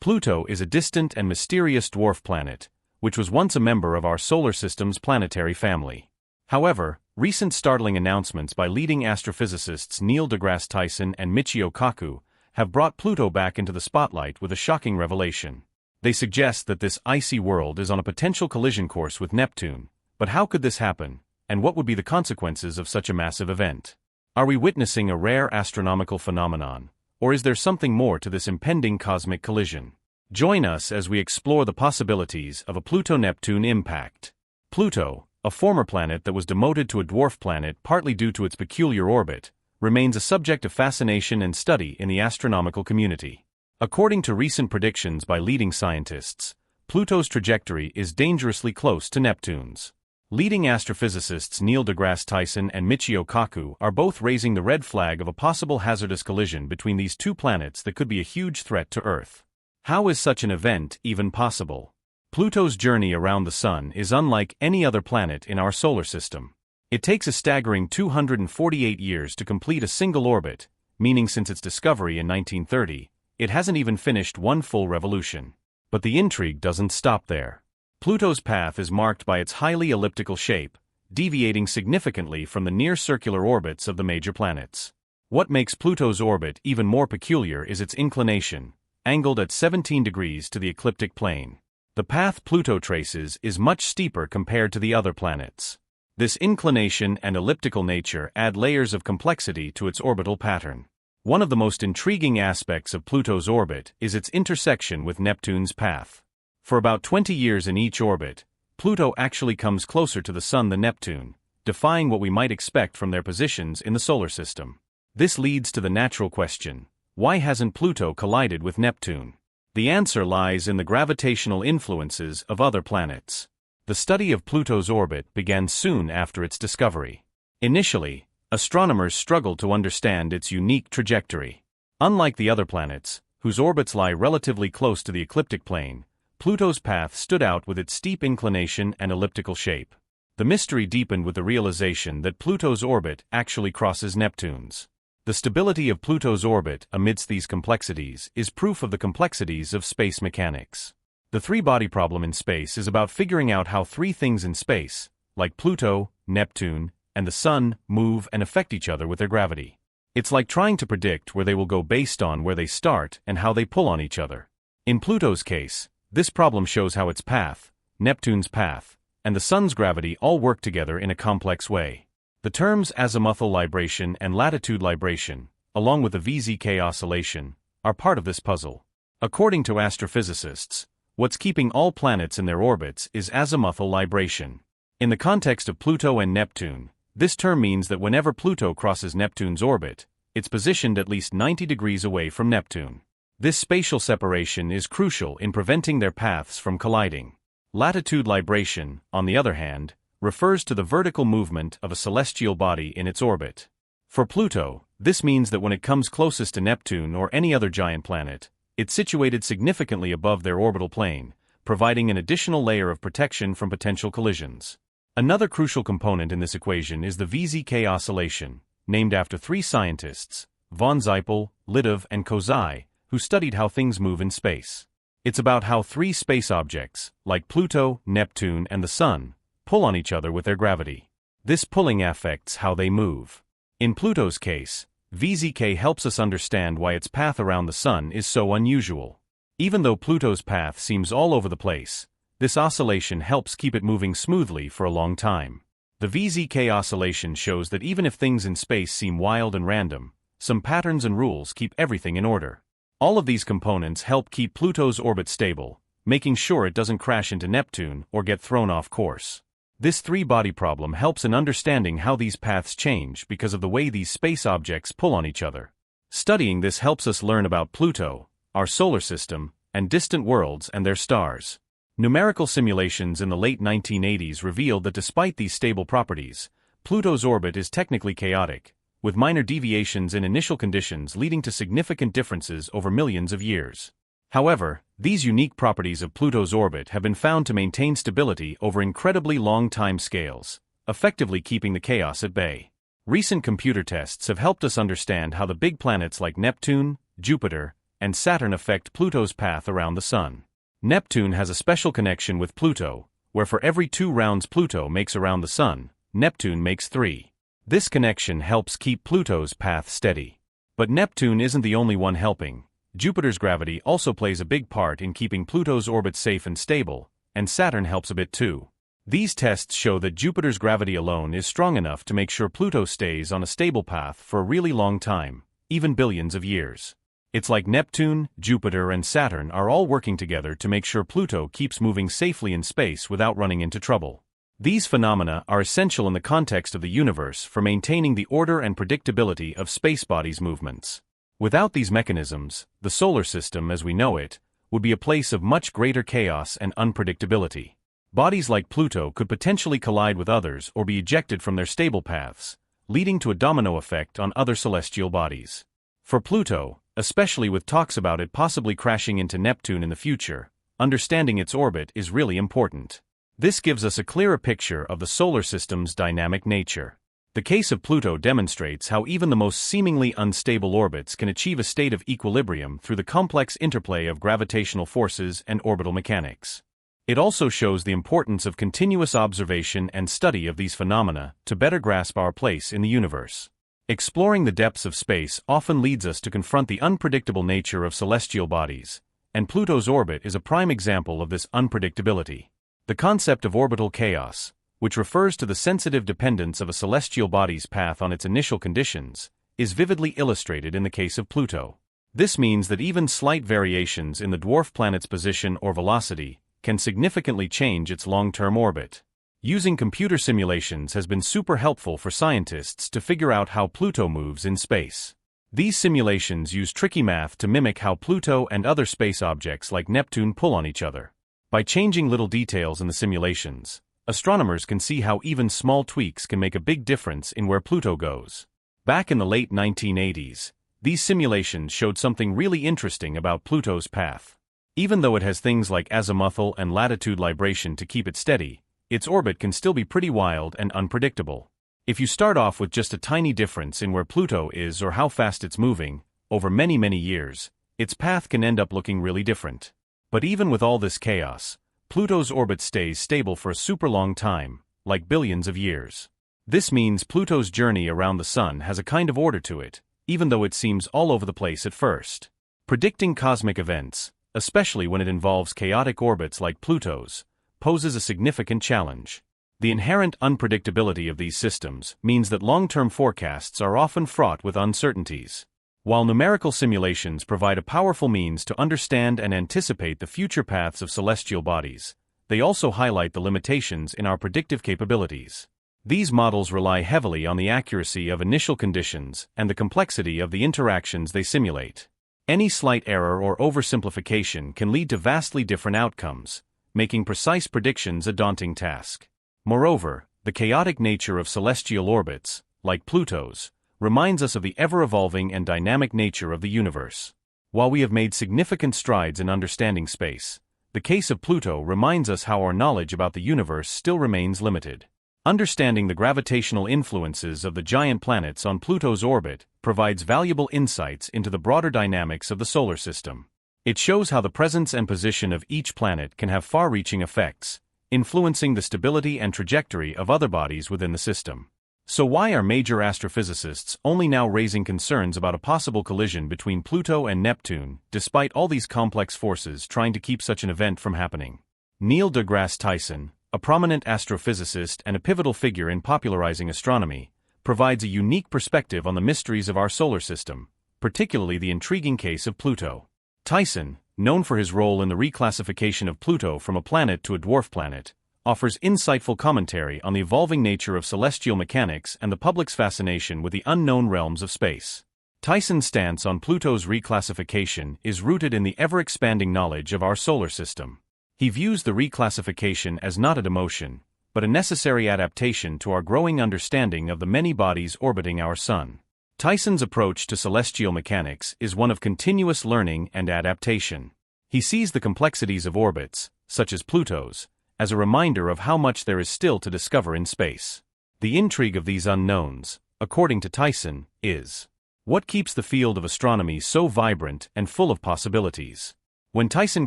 Pluto is a distant and mysterious dwarf planet, which was once a member of our solar system's planetary family. However, recent startling announcements by leading astrophysicists Neil deGrasse Tyson and Michio Kaku have brought Pluto back into the spotlight with a shocking revelation. They suggest that this icy world is on a potential collision course with Neptune. But how could this happen, and what would be the consequences of such a massive event? Are we witnessing a rare astronomical phenomenon, or is there something more to this impending cosmic collision? Join us as we explore the possibilities of a Pluto-Neptune impact. Pluto, a former planet that was demoted to a dwarf planet partly due to its peculiar orbit, remains a subject of fascination and study in the astronomical community. According to recent predictions by leading scientists, Pluto's trajectory is dangerously close to Neptune's. Leading astrophysicists Neil deGrasse Tyson and Michio Kaku are both raising the red flag of a possible hazardous collision between these two planets that could be a huge threat to Earth. How is such an event even possible? Pluto's journey around the Sun is unlike any other planet in our solar system. It takes a staggering 248 years to complete a single orbit, meaning since its discovery in 1930, it hasn't even finished one full revolution. But the intrigue doesn't stop there. Pluto's path is marked by its highly elliptical shape, deviating significantly from the near-circular orbits of the major planets. What makes Pluto's orbit even more peculiar is its inclination, angled at 17 degrees to the ecliptic plane. The path Pluto traces is much steeper compared to the other planets. This inclination and elliptical nature add layers of complexity to its orbital pattern. One of the most intriguing aspects of Pluto's orbit is its intersection with Neptune's path. For about 20 years in each orbit, Pluto actually comes closer to the Sun than Neptune, defying what we might expect from their positions in the solar system. This leads to the natural question: why hasn't Pluto collided with Neptune? The answer lies in the gravitational influences of other planets. The study of Pluto's orbit began soon after its discovery. Initially, astronomers struggled to understand its unique trajectory. Unlike the other planets, whose orbits lie relatively close to the ecliptic plane, Pluto's path stood out with its steep inclination and elliptical shape. The mystery deepened with the realization that Pluto's orbit actually crosses Neptune's. The stability of Pluto's orbit amidst these complexities is proof of the complexities of space mechanics. The three-body problem in space is about figuring out how three things in space, like Pluto, Neptune, and the Sun, move and affect each other with their gravity. It's like trying to predict where they will go based on where they start and how they pull on each other. In Pluto's case, this problem shows how its path, Neptune's path, and the Sun's gravity all work together in a complex way. The terms azimuthal libration and latitude libration, along with the VZK oscillation, are part of this puzzle. According to astrophysicists, what's keeping all planets in their orbits is azimuthal libration. In the context of Pluto and Neptune, this term means that whenever Pluto crosses Neptune's orbit, it's positioned at least 90 degrees away from Neptune. This spatial separation is crucial in preventing their paths from colliding. Latitude libration, on the other hand, refers to the vertical movement of a celestial body in its orbit. For Pluto, this means that when it comes closest to Neptune or any other giant planet, it's situated significantly above their orbital plane, providing an additional layer of protection from potential collisions. Another crucial component in this equation is the VZK oscillation, named after three scientists, von Zeipel, Lidov, and Kozai, who studied how things move in space. It's about how three space objects, like Pluto, Neptune, and the Sun, pull on each other with their gravity. This pulling affects how they move. In Pluto's case, VZK helps us understand why its path around the Sun is so unusual. Even though Pluto's path seems all over the place, this oscillation helps keep it moving smoothly for a long time. The VZK oscillation shows that even if things in space seem wild and random, some patterns and rules keep everything in order. All of these components help keep Pluto's orbit stable, making sure it doesn't crash into Neptune or get thrown off course. This three-body problem helps in understanding how these paths change because of the way these space objects pull on each other. Studying this helps us learn about Pluto, our solar system, and distant worlds and their stars. Numerical simulations in the late 1980s revealed that despite these stable properties, Pluto's orbit is technically chaotic, with minor deviations in initial conditions leading to significant differences over millions of years. However, these unique properties of Pluto's orbit have been found to maintain stability over incredibly long time scales, effectively keeping the chaos at bay. Recent computer tests have helped us understand how the big planets like Neptune, Jupiter, and Saturn affect Pluto's path around the Sun. Neptune has a special connection with Pluto, where for every 2 rounds Pluto makes around the Sun, Neptune makes 3. This connection helps keep Pluto's path steady. But Neptune isn't the only one helping. Jupiter's gravity also plays a big part in keeping Pluto's orbit safe and stable, and Saturn helps a bit too. These tests show that Jupiter's gravity alone is strong enough to make sure Pluto stays on a stable path for a really long time, even billions of years. It's like Neptune, Jupiter, and Saturn are all working together to make sure Pluto keeps moving safely in space without running into trouble. These phenomena are essential in the context of the universe for maintaining the order and predictability of space bodies' movements. Without these mechanisms, the solar system as we know it would be a place of much greater chaos and unpredictability. Bodies like Pluto could potentially collide with others or be ejected from their stable paths, leading to a domino effect on other celestial bodies. For Pluto, especially with talks about it possibly crashing into Neptune in the future, understanding its orbit is really important. This gives us a clearer picture of the solar system's dynamic nature. The case of Pluto demonstrates how even the most seemingly unstable orbits can achieve a state of equilibrium through the complex interplay of gravitational forces and orbital mechanics. It also shows the importance of continuous observation and study of these phenomena to better grasp our place in the universe. Exploring the depths of space often leads us to confront the unpredictable nature of celestial bodies, and Pluto's orbit is a prime example of this unpredictability. The concept of orbital chaos, which refers to the sensitive dependence of a celestial body's path on its initial conditions, is vividly illustrated in the case of Pluto. This means that even slight variations in the dwarf planet's position or velocity can significantly change its long-term orbit. Using computer simulations has been super helpful for scientists to figure out how Pluto moves in space. These simulations use tricky math to mimic how Pluto and other space objects like Neptune pull on each other. By changing little details in the simulations, astronomers can see how even small tweaks can make a big difference in where Pluto goes. Back in the late 1980s, these simulations showed something really interesting about Pluto's path. Even though it has things like azimuthal and latitude libration to keep it steady, its orbit can still be pretty wild and unpredictable. If you start off with just a tiny difference in where Pluto is or how fast it's moving, over many years, its path can end up looking really different. But even with all this chaos, Pluto's orbit stays stable for a super long time, like billions of years. This means Pluto's journey around the Sun has a kind of order to it, even though it seems all over the place at first. Predicting cosmic events, especially when it involves chaotic orbits like Pluto's, poses a significant challenge. The inherent unpredictability of these systems means that long-term forecasts are often fraught with uncertainties. While numerical simulations provide a powerful means to understand and anticipate the future paths of celestial bodies, they also highlight the limitations in our predictive capabilities. These models rely heavily on the accuracy of initial conditions and the complexity of the interactions they simulate. Any slight error or oversimplification can lead to vastly different outcomes, making precise predictions a daunting task. Moreover, the chaotic nature of celestial orbits, like Pluto's, reminds us of the ever-evolving and dynamic nature of the universe. While we have made significant strides in understanding space, the case of Pluto reminds us how our knowledge about the universe still remains limited. Understanding the gravitational influences of the giant planets on Pluto's orbit provides valuable insights into the broader dynamics of the solar system. It shows how the presence and position of each planet can have far-reaching effects, influencing the stability and trajectory of other bodies within the system. So why are major astrophysicists only now raising concerns about a possible collision between Pluto and Neptune, despite all these complex forces trying to keep such an event from happening? Neil deGrasse Tyson, a prominent astrophysicist and a pivotal figure in popularizing astronomy, provides a unique perspective on the mysteries of our solar system, particularly the intriguing case of Pluto. Tyson, known for his role in the reclassification of Pluto from a planet to a dwarf planet, offers insightful commentary on the evolving nature of celestial mechanics and the public's fascination with the unknown realms of space. Tyson's stance on Pluto's reclassification is rooted in the ever-expanding knowledge of our solar system. He views the reclassification as not a demotion, but a necessary adaptation to our growing understanding of the many bodies orbiting our Sun. Tyson's approach to celestial mechanics is one of continuous learning and adaptation. He sees the complexities of orbits, such as Pluto's, as a reminder of how much there is still to discover in space. The intrigue of these unknowns, according to Tyson, is What keeps the field of astronomy so vibrant and full of possibilities? When Tyson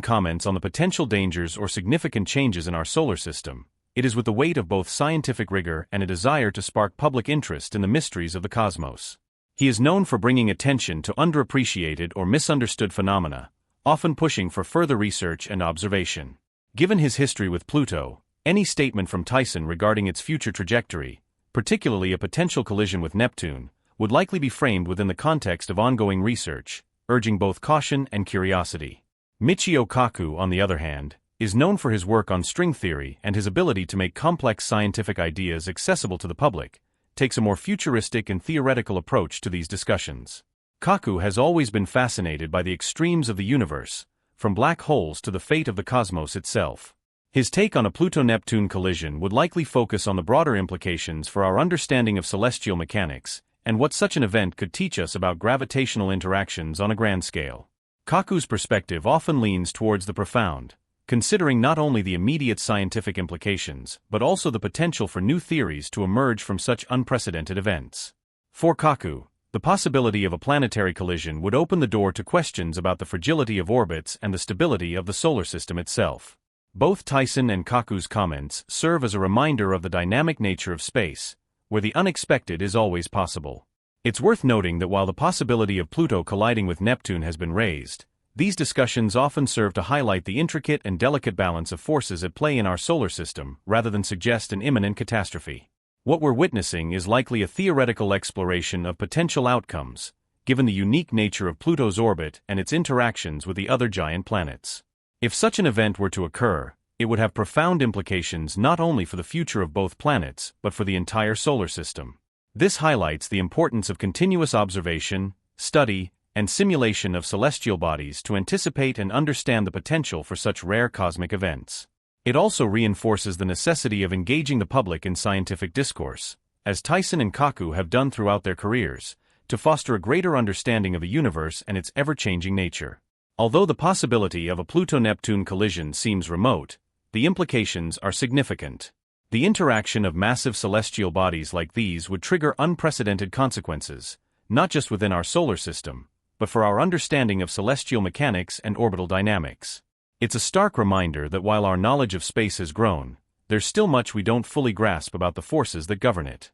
comments on the potential dangers or significant changes in our solar system, it is with the weight of both scientific rigor and a desire to spark public interest in the mysteries of the cosmos. He is known for bringing attention to underappreciated or misunderstood phenomena, often pushing for further research and observation. Given his history with Pluto, any statement from Tyson regarding its future trajectory, particularly a potential collision with Neptune, would likely be framed within the context of ongoing research, urging both caution and curiosity. Michio Kaku, on the other hand, is known for his work on string theory, and his ability to make complex scientific ideas accessible to the public takes a more futuristic and theoretical approach to these discussions. Kaku has always been fascinated by the extremes of the universe, from black holes to the fate of the cosmos itself. His take on a Pluto-Neptune collision would likely focus on the broader implications for our understanding of celestial mechanics, and what such an event could teach us about gravitational interactions on a grand scale. Kaku's perspective often leans towards the profound, considering not only the immediate scientific implications, but also the potential for new theories to emerge from such unprecedented events. For Kaku, the possibility of a planetary collision would open the door to questions about the fragility of orbits and the stability of the solar system itself. Both Tyson and Kaku's comments serve as a reminder of the dynamic nature of space, where the unexpected is always possible. It's worth noting that while the possibility of Pluto colliding with Neptune has been raised, these discussions often serve to highlight the intricate and delicate balance of forces at play in our solar system rather than suggest an imminent catastrophe. What we're witnessing is likely a theoretical exploration of potential outcomes, given the unique nature of Pluto's orbit and its interactions with the other giant planets. If such an event were to occur, it would have profound implications not only for the future of both planets, but for the entire solar system. This highlights the importance of continuous observation, study, and simulation of celestial bodies to anticipate and understand the potential for such rare cosmic events. It also reinforces the necessity of engaging the public in scientific discourse, as Tyson and Kaku have done throughout their careers, to foster a greater understanding of the universe and its ever-changing nature. Although the possibility of a Pluto-Neptune collision seems remote, the implications are significant. The interaction of massive celestial bodies like these would trigger unprecedented consequences, not just within our solar system, but for our understanding of celestial mechanics and orbital dynamics. It's a stark reminder that while our knowledge of space has grown, there's still much we don't fully grasp about the forces that govern it.